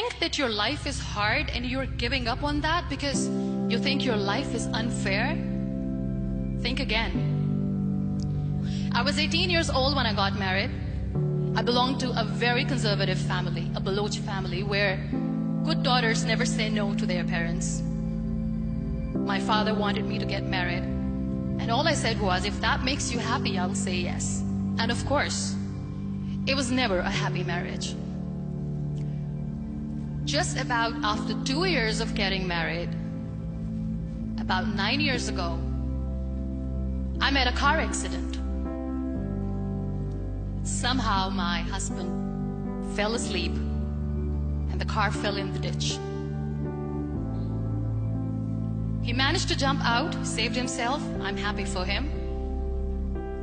think that your life is hard and you're giving up on that because you think your life is unfair, think again. I was 18 years old when I got married. I belonged to a very conservative family, a Baloch family, where good daughters never say no to their parents. My father wanted me to get married, and all I said was, if that makes you happy, I'll say yes. And of course, it was never a happy marriage. Just about after 2 years of getting married, about 9 years ago, I met a car accident. Somehow my husband fell asleep and the car fell in the ditch. He managed to jump out, saved himself. I'm happy for him.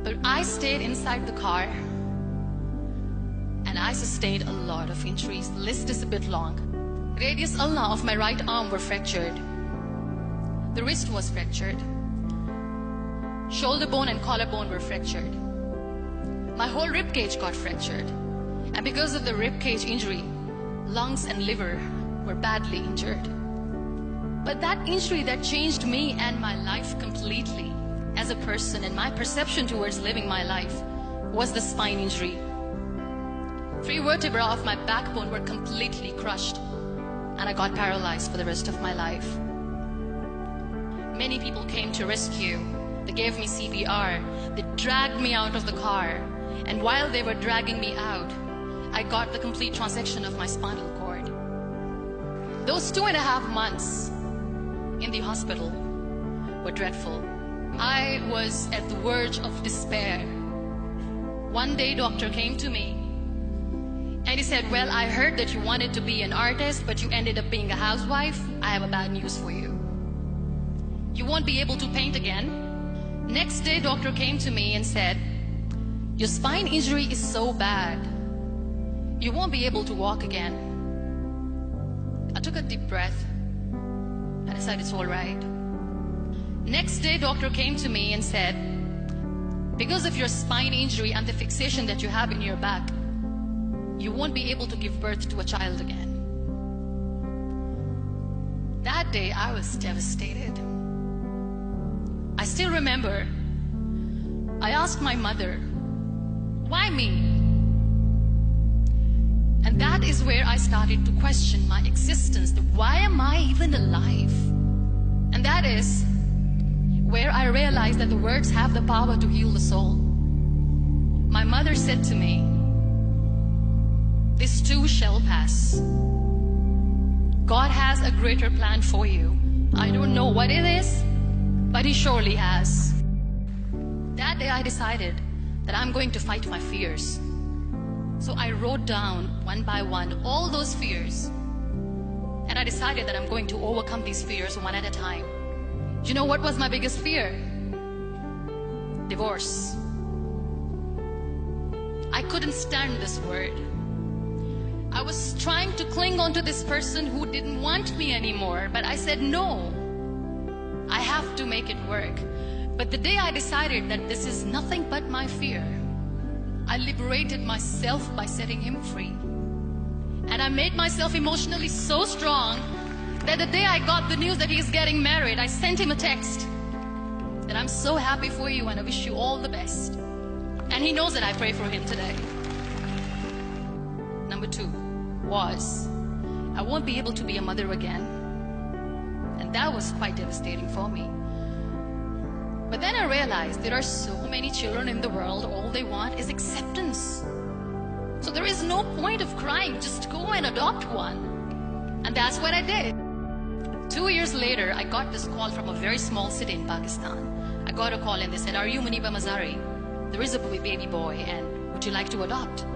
But I stayed inside the car and I sustained a lot of injuries. The list is a bit long. Radius ulna of my right arm were fractured. The wrist was fractured. Shoulder bone and collarbone were fractured. My whole rib cage got fractured. And because of the rib cage injury, lungs and liver were badly injured. But that injury that changed me and my life completely as a person and my perception towards living my life was the spine injury. 3 vertebrae of my backbone were completely crushed and I got paralyzed for the rest of my life. Many people came to rescue. They gave me CPR. They dragged me out of the car. And while they were dragging me out, I got the complete transection of my spinal cord. Those 2.5 months in the hospital were dreadful. I was at the verge of despair. One day, doctor came to me and he said, well, I heard that you wanted to be an artist, but you ended up being a housewife. I have a bad news for you. You won't be able to paint again. Next day, doctor came to me and said, your spine injury is so bad, you won't be able to walk again. I took a deep breath and I said, it's all right. Next day, doctor came to me and said, because of your spine injury and the fixation that you have in your back, you won't be able to give birth to a child again. That day, I was devastated. I still remember, I asked my mother, why me? And that is where I started to question my existence. Why am I even alive? And that is where I realized that the words have the power to heal the soul. My mother said to me, this too shall pass. God has a greater plan for you. I don't know what it is, but He surely has. That day I decided that I'm going to fight my fears. So I wrote down one by one all those fears. And I decided that I'm going to overcome these fears one at a time. You know what was my biggest fear? Divorce. I couldn't stand this word. I was trying to cling on to this person who didn't want me anymore, but I said no. I have to make it work. But the day I decided that this is nothing but my fear, I liberated myself by setting him free. And I made myself emotionally so strong that the day I got the news that he is getting married, I sent him a text that I'm so happy for you and I wish you all the best. And he knows that I pray for him today. Number 2 was, I won't be able to be a mother again. And that was quite devastating for me. But then I realized there are so many children in the world, all they want is acceptance. So there is no point of crying, just go and adopt one. And that's what I did. 2 years later, I got this call from a very small city in Pakistan. I got a call and they said, are you minaba masari? There is a baby boy and would you like to adopt?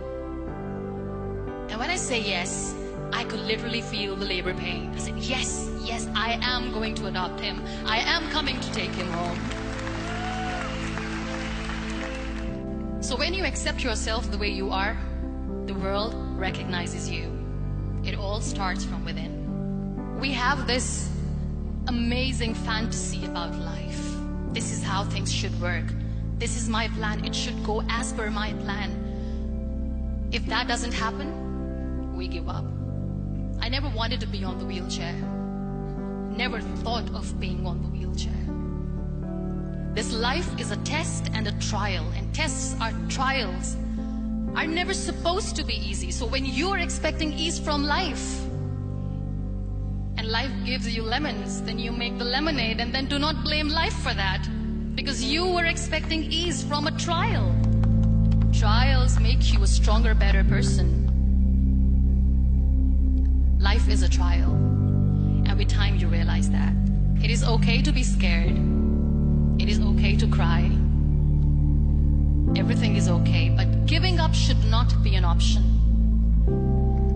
And when I say yes, I could literally feel the labor pain. I said, yes, yes, I am going to adopt him. I am coming to take him home. So when you accept yourself the way you are, the world recognizes you. It all starts from within. We have this amazing fantasy about life. This is how things should work. This is my plan. It should go as per my plan. If that doesn't happen, we give up. I never wanted to be on the wheelchair. Never thought of being on the wheelchair. This life is a test and a trial, and tests are trials are never supposed to be easy. So when you are expecting ease from life, and life gives you lemons, then you make the lemonade, and then do not blame life for that, because you were expecting ease from a trial. Trials make you a stronger, better person. Life is a trial, and with time you realize that. It is okay to be scared. It is okay to cry. Everything is okay, but giving up should not be an option.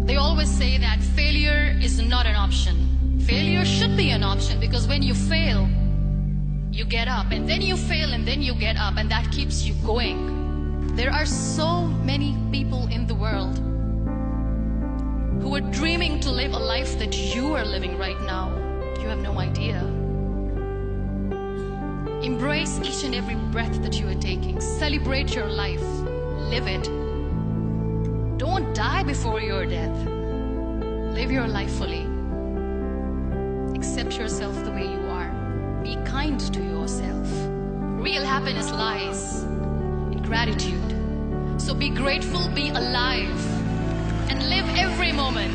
They always say that failure is not an option. Failure should be an option, because when you fail, you get up, and then you fail, and then you get up, and that keeps you going. There are so many people in the world who are dreaming to live a life that you are living right now. You have no idea. Embrace each and every breath that you are taking. Celebrate your life. Live it. Don't die before your death. Live your life fully. Accept yourself the way you are. Be kind to yourself. Real happiness lies in gratitude. So be grateful, be alive, and live every moment.